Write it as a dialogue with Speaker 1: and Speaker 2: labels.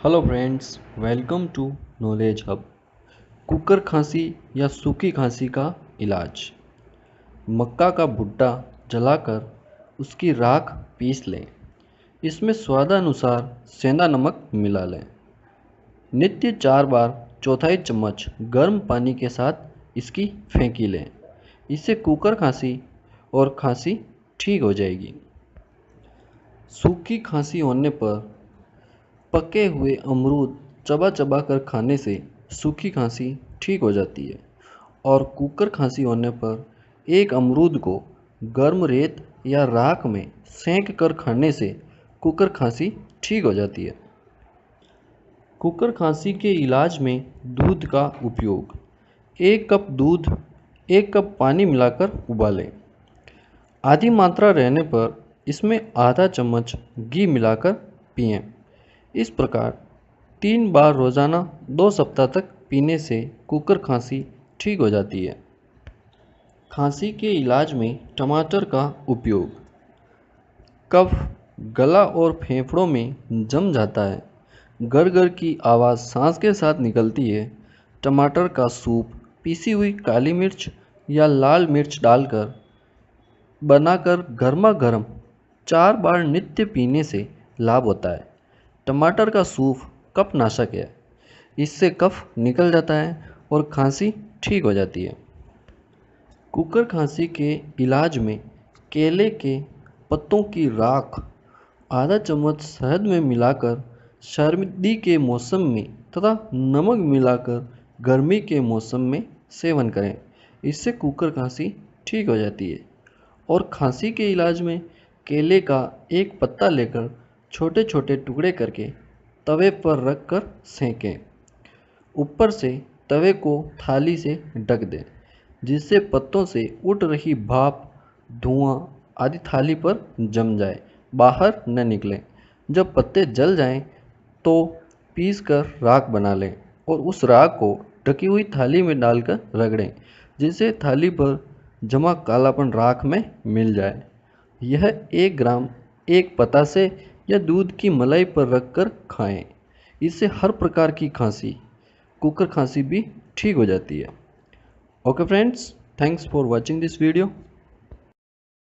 Speaker 1: Hello friends, welcome to knowledge hub. कुकर खांसी या सूखी खांसी का इलाज। मक्का का भुट्टा जलाकर उसकी राख पीस लें। इसमें स्वादानुसार सेंधा नमक मिला लें। नित्य 4 बार चौथाई चम्मच गर्म पानी के साथ इसकी फेंकी लें। इससे कुकर खांसी और खांसी ठीक हो जाएगी। सूखी खांसी होने पर पके हुए अमरूद चबा चबा कर खाने से सूखी खांसी ठीक हो जाती है। और कुकर खांसी होने पर एक अमरूद को गर्म रेत या राख में सेंक कर खाने से कुकर खांसी ठीक हो जाती है। कुकर खांसी के इलाज में दूध का उपयोग। 1 कप दूध 1 कप पानी मिलाकर उबालें। आधी मात्रा रहने पर इसमें आधा चम्मच घी मिलाकर पिएं। इस प्रकार 3 बार रोज़ाना 2 सप्ताह तक पीने से कुकर खांसी ठीक हो जाती है। खांसी के इलाज में टमाटर का उपयोग। कफ गला और फेफड़ों में जम जाता है, गरगर की आवाज़ सांस के साथ निकलती है। टमाटर का सूप पीसी हुई काली मिर्च या लाल मिर्च डालकर बनाकर गर्मा गर्म 4 बार नित्य पीने से लाभ होता है। टमाटर का सूप कफ नाशक है, इससे कफ निकल जाता है और खांसी ठीक हो जाती है। कुकर खांसी के इलाज में केले के पत्तों की राख आधा चम्मच शहद में मिलाकर सर्दी के मौसम में तथा नमक मिलाकर गर्मी के मौसम में सेवन करें। इससे कुकर खांसी ठीक हो जाती है। और खांसी के इलाज में केले का एक पत्ता लेकर छोटे छोटे टुकड़े करके तवे पर रख कर सेंकें। ऊपर से तवे को थाली से ढक दें, जिससे पत्तों से उठ रही भाप धुआं आदि थाली पर जम जाए, बाहर न निकले। जब पत्ते जल जाएं तो पीस कर राख बना लें और उस राख को ढकी हुई थाली में डालकर रगड़ें, जिससे थाली पर जमा कालापन राख में मिल जाए। यह 1 ग्राम एक पत्ता से या दूध की मलाई पर रखकर खाएं। इससे हर प्रकार की खांसी, कुकर खांसी भी ठीक हो जाती है। Okay friends, thanks for watching this video.